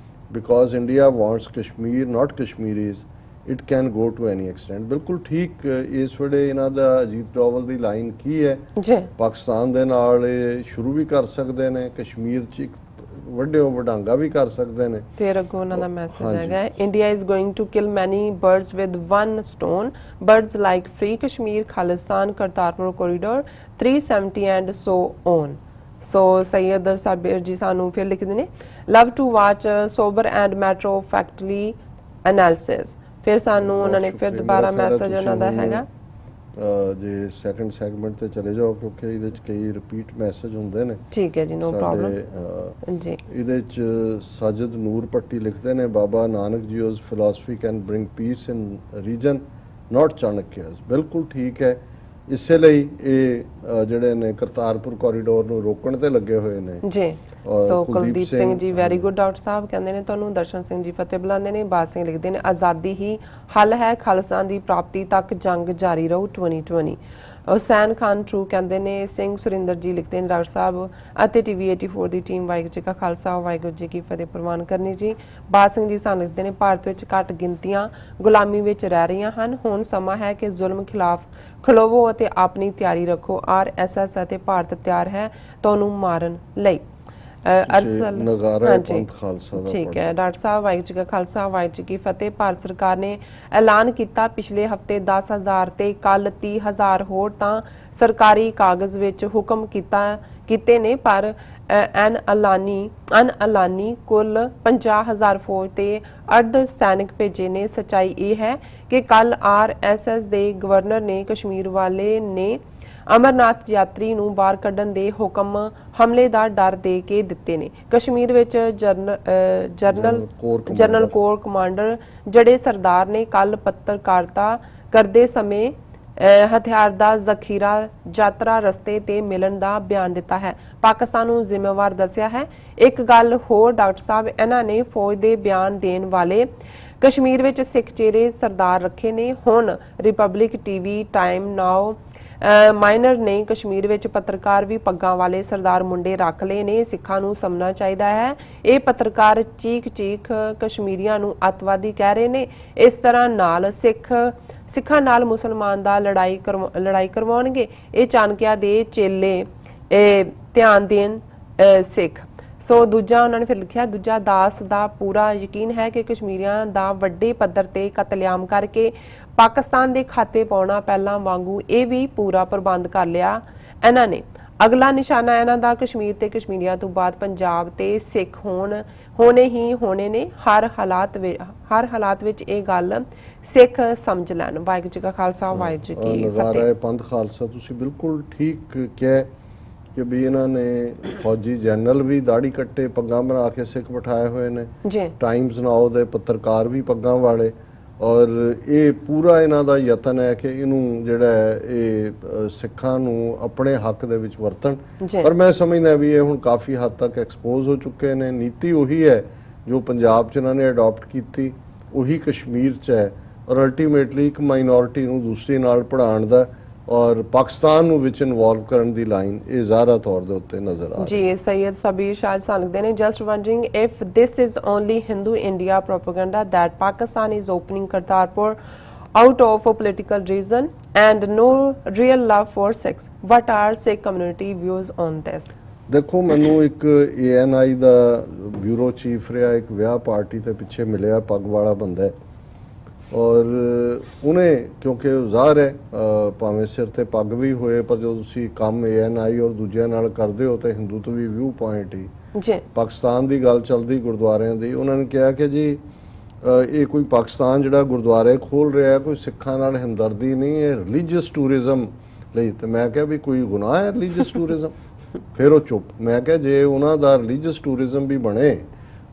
because India wants Kashmir not Kashmiris। It can go to any extent। ਬਿਲਕੁਲ ਠੀਕ। ਇਸ ਵੇਲੇ ਇਹਨਾਂ ਦਾ ਅਜੀਤ ਡੋਵਲ ਦੀ line ਕੀ ਹੈ ਜੀ, ਪਾਕਿਸਤਾਨ ਦੇ ਨਾਲ ਇਹ ਸ਼ੁਰੂ ਵੀ ਕਰ ਸਕਦੇ ਨੇ, ਕਸ਼ਮੀਰ 'ਚ ਇੱਕ ਵੱਡੇ ਵਡਾਂਗਾ ਵੀ ਕਰ ਸਕਦੇ ਨੇ। ਫਿਰ ਅੱਗੋਂ ਉਹਨਾਂ ਦਾ ਮੈਸੇਜ ਹੈਗਾ, India is going to kill many birds with one stone, birds like free Kashmir, Khalistan, Kartarpur corridor, 370 and so on. So Syed Sabir ji ਸਾਨੂੰ ਫਿਰ ਲਿਖਦੇ ਨੇ, love to watch sober and metro factly analysis. ਫਿਰ ਸਾਨੂੰ ਉਹਨਾਂ ਨੇ ਫਿਰ ਦੁਬਾਰਾ ਮੈਸੇਜ ਉਹਨਾਂ ਦਾ ਹੈਗਾ, ਜੇ ਸੈਕੰਡ ਸੈਗਮੈਂਟ ਤੇ ਚਲੇ ਜਾਓ ਕਿਉਂਕਿ ਇਹਦੇ ਚ ਕਈ ਰਿਪੀਟ ਮੈਸੇਜ ਹੁੰਦੇ ਨੇ। ਠੀਕ ਹੈ ਜੀ, ਨੋ ਪ੍ਰੋਬਲਮ ਜੀ। ਇਹਦੇ ਚ ਸਾਜਦ ਨੂਰ ਪੱਟੀ ਲਿਖਦੇ ਨੇ, ਬਾਬਾ ਨਾਨਕ ਜੀ ਉਸ philosophy can bring peace in region not Chanakya's. ਬਿਲਕੁਲ ਠੀਕ ਹੈ। ਇਸੇ ਲਈ ਇਹ ਜਿਹੜੇ ਨੇ ਕਰਤਾਰਪੁਰ ਕੋਰੀਡੋਰ ਨੂੰ ਰੋਕਣ ਤੇ ਲੱਗੇ ਹੋਏ ਨੇ ਜੀ। ਸੋ Kuldeep Singh ji very good doctor ਸਾਹਿਬ ਕਹਿੰਦੇ ਨੇ ਤੁਹਾਨੂੰ। ਦਰਸ਼ਨ ਸਿੰਘ ਜੀ ਫਤਿਹ ਬੁਲਾਉਂਦੇ ਨੇ। ਬਾਦ ਸਿੰਘ ਲਿਖਦੇ ਨੇ, ਆਜ਼ਾਦੀ ਹੀ ਹੱਲ ਹੈ, ਖਾਲਿਸਤਾਨ ਦੀ ਪ੍ਰਾਪਤੀ ਤੱਕ ਜੰਗ ਜਾਰੀ ਰਹੂ 2020। ਹੁਸੈਨ ਖਾਨ ਟਰੂ ਕਹਿੰਦੇ ਨੇ। ਸਿੰਘ ਸੁਰਿੰਦਰ ਜੀ ਲਿਖਦੇ ਨੇ, ਡਾਕਟਰ ਸਾਹਿਬ ਅਤੇ TV 84 ਦੀ ਟੀਮ ਵਾਹਿਗੁਰੂ ਜੀ ਕਾ ਖਾਲਸਾ ਵਾਹਿਗੁਰੂ ਜੀ ਕੀ ਫਤਿਹ ਪ੍ਰਵਾਨ ਕਰਨੀ ਜੀ। ਬਾਦ ਸਿੰਘ ਜੀ ਸਾਨੂੰ ਲਿਖਦੇ ਨੇ, ਭਾਰਤ ਵਿੱਚ ਘੱਟ ਗਿਣਤੀਆਂ ਗੁਲਾਮੀ ਵਿੱਚ ਰਹਿ ਰਹੀਆਂ ਹਨ, ਹੁਣ ਸਮਾਂ ਹੈ ਕਿ ਜ਼ੁਲਮ ਖਿਲਾਫ ਖਲੋਵੋ ਅਤੇ ਆਪਣੀ ਤਿਆਰੀ ਰੱਖੋ। RSS ਅਤੇ ਭਾਰਤ ਤਿਆਰ ਹੈ ਤੁਹਾਨੂੰ ਮਾਰਨ ਲਈ। ਅਰਸਲ ਨਗਾਰਾ ਪੰਥ ਖਾਲਸਾ ਦਾ। ਠੀਕ ਹੈ ਡਾਕਟਰ ਸਾਹਿਬ, ਵਾਹਿਗੁਰੂ ਜੀ ਕਾ ਖਾਲਸਾ ਵਾਹਿਗੁਰੂ ਜੀ ਕੀ ਫਤਿਹ। ਭਾਰਤ ਸਰਕਾਰ ਨੇ ਐਲਾਨ ਕੀਤਾ ਪਿਛਲੇ ਹਫਤੇ 10,000 ਤੇ ਕੱਲ 30,000 ਹੋਰ ਤਾਂ ਸਰਕਾਰੀ ਕਾਗਜ਼ ਵਿੱਚ ਹੁਕਮ ਕੀਤੇ ਨੇ, ਪਰ ਅਨਅਲਾਨੀ ਕੁੱਲ 50,000 ਫੌਜ ਤੇ ਅਰਧ ਸੈਨਿਕ ਭੇਜੇ ਨੇ। ਸੱਚਾਈ ਇਹ ਹੈ ਕਿ ਕੱਲ RSS ਦੇ ਗਵਰਨਰ ਨੇ ਕਸ਼ਮੀਰ ਵਾਲੇ ਨੇ ਅਮਰਨਾਥ ਯਾਤਰੀ ਨੂੰ ਬਾਹਰ ਕੱਢਣ ਦੇ ਹੁਕਮ ਹਮਲੇ ਦਾ ਡਰ ਦੇ ਕੇ ਦਿੱਤੇ ਨੇ। ਕਸ਼ਮੀਰ ਵਿੱਚ ਜਨਰਲ ਕੋਰ ਕਮਾਂਡਰ ਜੜੇ ਸਰਦਾਰ ਨੇ ਕੱਲ ਪੱਤਰਕਾਰਤਾ ਕਰਦੇ ਸਮੇਂ ਹਥਿਆਰ ਦਾ ਜ਼ਖੀਰਾ ਯਾਤਰਾ ਰਸਤੇ ਤੇ ਮਿਲਣ ਦਾ ਬਿਆਨ ਦਿੱਤਾ ਹੈ। ਪਾਕਿਸਤਾਨ ਨੂੰ ਜ਼ਿੰਮੇਵਾਰ ਦੱਸਿਆ ਹੈ। ਇੱਕ ਗੱਲ ਹੋਰ ਡਾਕਟਰ ਸਾਹਿਬ, ਇਹਨਾਂ ਨੇ ਫੌਜ ਦੇ ਬਿਆਨ ਦੇਣ ਵਾਲੇ ਕਸ਼ਮੀਰ ਵਿੱਚ ਸਿੱਖ ਚਿਹਰੇ ਸਰਦਾਰ ਰੱਖੇ ਨੇ। ਹੁਣ ਰਿਪਬਲਿਕ TV, ਟਾਈਮ ਨਾਓ, ਮਾਈਨਰ ਨੇ ਕਸ਼ਮੀਰ ਵਿੱਚ ਪੱਤਰਕਾਰ ਵੀ ਪੱਗਾਂ ਵਾਲੇ ਸਰਦਾਰ ਮੁੰਡੇ ਰੱਖ ਲਏ ਨੇ। ਸਿੱਖਾਂ ਨੂੰ ਸਮਝਣਾ ਚਾਹੀਦਾ ਹੈ, ਇਹ ਪੱਤਰਕਾਰ ਚੀਖ ਕਸ਼ਮੀਰੀਆਂ ਨੂੰ ਅੱਤਵਾਦੀ ਕਹਿ ਰਹੇ ਨੇ। ਇਸ ਤਰ੍ਹਾਂ ਨਾਲ ਸਿੱਖਾਂ ਨਾਲ ਮੁਸਲਮਾਨ ਦਾ ਲੜਾਈ ਕਰਵਾਉਣਗੇ। ਇਹ ਚਾਣਕਿਆ ਦੇ ਚੇਲੇ ਧਿਆਨ ਦੇਣ ਸਿੱਖ। ਸੋ ਦੂਜਾ ਉਹਨਾਂ ਨੇ ਫਿਰ ਲਿਖਿਆ, ਦੂਜਾ ਦਾਸ ਦਾ ਪੂਰਾ ਯਕੀਨ ਹੈ ਕਿ ਕਸ਼ਮੀਰੀਆਂ ਦਾ ਵੱਡੇ ਪੱਧਰ ਤੇ ਕਤਲੇਆਮ ਕਰਕੇ ਪਾਕਿਸਤਾਨ ਦੇ ਖਾਤੇ ਪਾਉਣਾ, ਪਹਿਲਾਂ ਵਾਂਗੂ ਇਹ ਵੀ ਪੂਰਾ ਪ੍ਰਬੰਧ ਕਰ ਲਿਆ ਇਹਨਾਂ ਨੇ। ਅਗਲਾ ਨਿਸ਼ਾਨਾ ਇਹਨਾਂ ਦਾ ਕਸ਼ਮੀਰ ਤੇ ਕਸ਼ਮੀਰੀਆਂ ਤੋਂ ਬਾਅਦ ਪੰਜਾਬ ਤੇ ਸਿੱਖ ਹੋਣੇ ਨੇ। ਹਰ ਹਾਲਾਤ ਵਿੱਚ ਇਹ ਗੱਲ ਸਿੱਖ ਸਮਝ ਲੈਣ। ਵਾਹਿਗੁਰੂ ਜੀ ਕਾ ਖਾਲਸਾ, ਵਾਹਿਗੁਰੂ ਜੀ ਕੀ ਫਤਿਹ। ਪੰਥ ਖਾਲਸਾ, ਤੁਸੀਂ ਬਿਲਕੁਲ ਠੀਕ ਕਿਹਾ ਕਿ ਵੀ ਇਹਨਾਂ ਨੇ ਫੌਜੀ ਜਨਰਲ ਵੀ ਦਾੜੀ ਕੱਟੇ, ਪੱਗਾਂ ਬਣਾ ਕੇ ਸਿੱਖ ਬਿਠਾਏ ਹੋਏ ਨੇ। ਟਾਈਮਸ ਨਾਓ ਦੇ ਪੱਤਰਕਾਰ ਵੀ ਪੱਗਾਂ ਵਾਲੇ। ਔਰ ਇਹ ਪੂਰਾ ਇਹਨਾਂ ਦਾ ਯਤਨ ਹੈ ਕਿ ਇਹਨੂੰ ਜਿਹੜਾ ਹੈ ਇਹ ਸਿੱਖਾਂ ਨੂੰ ਆਪਣੇ ਹੱਕ ਦੇ ਵਿੱਚ ਵਰਤਣ। ਪਰ ਮੈਂ ਸਮਝਦਾ ਵੀ ਇਹ ਹੁਣ ਕਾਫੀ ਹੱਦ ਤੱਕ ਐਕਸਪੋਜ਼ ਹੋ ਚੁੱਕੇ ਨੇ। ਨੀਤੀ ਉਹੀ ਹੈ ਜੋ ਪੰਜਾਬ 'ਚ ਇਹਨਾਂ ਨੇ ਅਡਾਪਟ ਕੀਤੀ, ਉਹੀ ਕਸ਼ਮੀਰ 'ਚ ਹੈ। ਔਰ ਅਲਟੀਮੇਟਲੀ ਇੱਕ ਮਾਈਨੋਰਿਟੀ ਨੂੰ ਦੂਸਰੀ ਨਾਲ ਪੜ੍ਹਾਉਣ ਦਾ ਔਰ ਪਾਕਿਸਤਾਨ ਨੂੰ ਵਿੱਚ ਇਨਵੋਲਵ ਕਰਨ ਦੀ ਲਾਈਨ ਇਹ ਜ਼ਾਹਰਾ ਤੌਰ ਦੇ ਉੱਤੇ ਨਜ਼ਰ ਆ ਰਹੀ ਜੀ। ਸੈਯਦ ਸਬੀਰ ਸ਼ਾਹ ਲਿਖਦੇ ਨੇ, just wondering if this is only Hindu India propaganda that Pakistan is opening Kartarpur out of a political reason and no real love for Sikhs. What are Sikh community views on this? ਦੇਖੋ, ਮੈਨੂੰ ਇੱਕ ANI ਦਾ bureau chief ਰਿਹਾ, ਇੱਕ ਵਿਆਹ party ਤੇ ਪਿੱਛੇ ਮਿਲਿਆ, ਪੱਗ ਵਾਲਾ ਬੰਦਾ ਹੈ। ਔਰ ਉਹਨੇ ਕਿਉਂਕਿ ਜ਼ਾਹਰ ਹੈ ਭਾਵੇਂ ਸਿਰ ਤੇ ਪੱਗ ਵੀ ਹੋਏ, ਪਰ ਜਦੋਂ ਤੁਸੀਂ ਕੰਮ ANI ਔਰ ਦੂਜਿਆਂ ਨਾਲ ਕਰਦੇ ਹੋ ਤਾਂ ਹਿੰਦੂਤਵੀ ਵਿਊ ਪੁਆਇੰਟ ਹੀ ਪਾਕਿਸਤਾਨ ਦੀ ਗੱਲ ਚੱਲਦੀ ਗੁਰਦੁਆਰਿਆਂ ਦੀ। ਉਹਨਾਂ ਨੇ ਕਿਹਾ ਕਿ ਜੀ ਇਹ ਕੋਈ ਪਾਕਿਸਤਾਨ ਜਿਹੜਾ ਗੁਰਦੁਆਰੇ ਖੋਲ ਰਿਹਾ ਕੋਈ ਸਿੱਖਾਂ ਨਾਲ ਹਮਦਰਦੀ ਨਹੀਂ, ਇਹ ਰਿਲੀਜੀਅਸ ਟੂਰਿਜ਼ਮ ਲਈ। ਤੇ ਮੈਂ ਕਿਹਾ ਵੀ ਕੋਈ ਗੁਨਾਹ ਹੈ ਰਿਲੀਜੀਅਸ ਟੂਰਿਜ਼ਮ? ਫਿਰ ਉਹ ਚੁੱਪ। ਮੈਂ ਕਿਹਾ ਜੇ ਉਹਨਾਂ ਦਾ ਰਿਲੀਜੀਅਸ ਟੂਰਿਜ਼ਮ ਵੀ ਬਣੇ,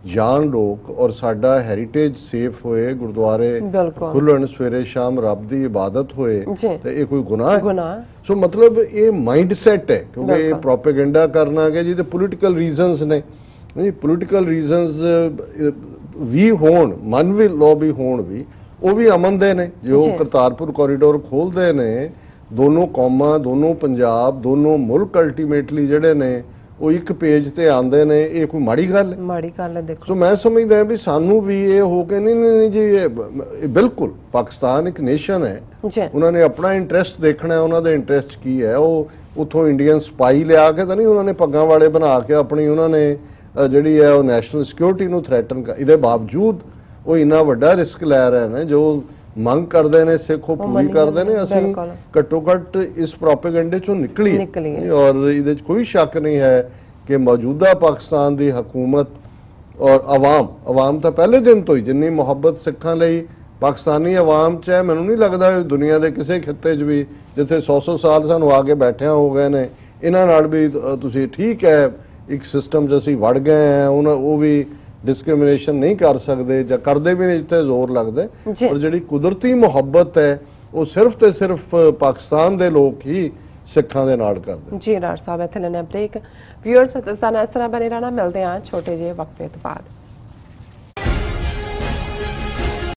ਜਾਣ ਲੋਕ, ਔਰ ਸਾਡਾ ਹੈਰੀਟੇਜ ਸੇਫ ਹੋਏ, ਗੁਰਦੁਆਰੇ ਖੁੱਲਣ, ਸਵੇਰੇ ਸ਼ਾਮ ਰੱਬ ਦੀ ਇਬਾਦਤ ਹੋਏ, ਤੇ ਇਹ ਕੋਈ ਗੁਨਾਹ ਹੈ? ਸੋ ਮਤਲਬ ਇਹ ਮਾਈਂਡ ਸੈਟ ਹੈ, ਕਿਉਂਕਿ ਇਹ ਪ੍ਰੋਪੇਗੈਂਡਾ ਕਰਨਾ ਕਿ ਜਿਹਦੇ ਪੋਲੀਟੀਕਲ ਰੀਜ਼ਨਸ ਨੇ। ਨਹੀਂ, ਪੋਲੀਟੀਕਲ ਰੀਜ਼ਨਸ ਵੀ ਹੋਣ, ਮਨ ਵੀ ਲੌਬੀ ਹੋਣ ਵੀ, ਉਹ ਵੀ ਅਮਨ ਦੇ ਨੇ। ਜੋ ਕਰਤਾਰਪੁਰ ਕੋਰੀਡੋਰ ਖੋਲਦੇ ਨੇ, ਦੋਨੋਂ ਕੌਮਾਂ, ਦੋਨੋਂ ਪੰਜਾਬ, ਦੋਨੋਂ ਮੁਲਕ ਅਲਟੀਮੇਟਲੀ ਜਿਹੜੇ ਨੇ ਉਹ ਇੱਕ ਪੇਜ ਤੇ ਆਉਂਦੇ ਨੇ, ਇਹ ਕੋਈ ਮਾੜੀ ਗੱਲ ਹੈ? ਮਾੜੀ ਗੱਲ ਹੈ। ਦੇਖੋ, ਸੋ ਮੈਂ ਸਮਝਦਾ ਵੀ ਸਾਨੂੰ ਵੀ ਇਹ ਹੋ ਕੇ ਨਹੀਂ ਜੀ, ਇਹ ਬਿਲਕੁਲ ਪਾਕਿਸਤਾਨ ਇੱਕ ਨੇਸ਼ਨ ਹੈ, ਉਹਨਾਂ ਨੇ ਆਪਣਾ ਇੰਟਰਸਟ ਦੇਖਣਾ। ਉਹਨਾਂ ਦੇ ਇੰਟਰਸਟ ਕੀ ਹੈ? ਉਹ ਉਥੋਂ ਇੰਡੀਅਨ ਸਪਾਈ ਲਿਆ ਕੇ ਤਾਂ ਨਹੀਂ, ਉਹਨਾਂ ਨੇ ਪੱਗਾਂ ਵਾਲੇ ਬਣਾ ਕੇ ਆਪਣੀ ਉਹਨਾਂ ਨੇ ਜਿਹੜੀ ਹੈ ਉਹ ਨੈਸ਼ਨਲ ਸਿਕਿਉਰਿਟੀ ਨੂੰ ਥ੍ਰੈਟਨ ਕਰ। ਇਹਦੇ ਬਾਵਜੂਦ ਉਹ ਇੰਨਾ ਵੱਡਾ ਰਿਸਕ ਲੈ ਰਹੇ ਨੇ। ਜੋ ਮੰਗ ਕਰਦੇ ਨੇ ਸਿੱਖ ਉਹ ਪੂਰੀ ਕਰਦੇ ਨੇ। ਅਸੀਂ ਘੱਟੋ ਘੱਟ ਇਸ ਪ੍ਰੋਪੇਗੈਂਡੇ ਚੋਂ ਨਿਕਲੀਏ। ਔਰ ਇਹਦੇ 'ਚ ਕੋਈ ਸ਼ੱਕ ਨਹੀਂ ਹੈ ਕਿ ਮੌਜੂਦਾ ਪਾਕਿਸਤਾਨ ਦੀ ਹਕੂਮਤ ਔਰ ਆਵਾਮ ਤਾਂ ਪਹਿਲੇ ਦਿਨ ਤੋਂ ਹੀ ਜਿੰਨੀ ਮੁਹੱਬਤ ਸਿੱਖਾਂ ਲਈ ਪਾਕਿਸਤਾਨੀ ਆਵਾਮ 'ਚ ਹੈ, ਮੈਨੂੰ ਨਹੀਂ ਲੱਗਦਾ ਦੁਨੀਆ ਦੇ ਕਿਸੇ ਖਿੱਤੇ 'ਚ ਵੀ ਜਿੱਥੇ 100 ਸਾਲ ਸਾਨੂੰ ਆ ਕੇ ਬੈਠਿਆਂ ਹੋ ਗਏ ਨੇ, ਇਹਨਾਂ ਨਾਲ ਵੀ ਤੁਸੀਂ ਠੀਕ ਹੈ ਇੱਕ ਸਿਸਟਮ 'ਚ ਅਸੀਂ ਵੜ ਗਏ ਹਾਂ, ਉਹ ਵੀ ਡਿਸਕ੍ਰਿਮੀਨੇਸ਼ਨ ਨਹੀਂ ਕਰ ਸਕਦੇ ਜਾਂ ਕਰਦੇ ਵੀ ਨਹੀਂ ਜਿੱਥੇ ਜ਼ੋਰ ਲੱਗਦਾ। ਪਰ ਜਿਹੜੀ ਕੁਦਰਤੀ ਮੁਹੱਬਤ ਹੈ ਉਹ ਸਿਰਫ ਤੇ ਸਿਰਫ ਪਾਕਿਸਤਾਨ ਦੇ ਲੋਕ ਹੀ ਸਿੱਖਾਂ ਦੇ ਨਾਲ ਕਰਦੇ। ਜੀ ਡਾਕਟਰ ਸਾਹਿਬ, ਇੱਥੇ ਲੈਣੇ ਬ੍ਰੇਕ। ਵਿਊਅਰਸ, ਇਸ ਤਰ੍ਹਾਂ ਬਣੇ ਰਹਿਣਾ, ਮਿਲਦੇ ਹਾਂ ਛੋਟੇ ਜਿਹੇ ਵਕਫੇ ਤੋਂ ਬਾਅਦ।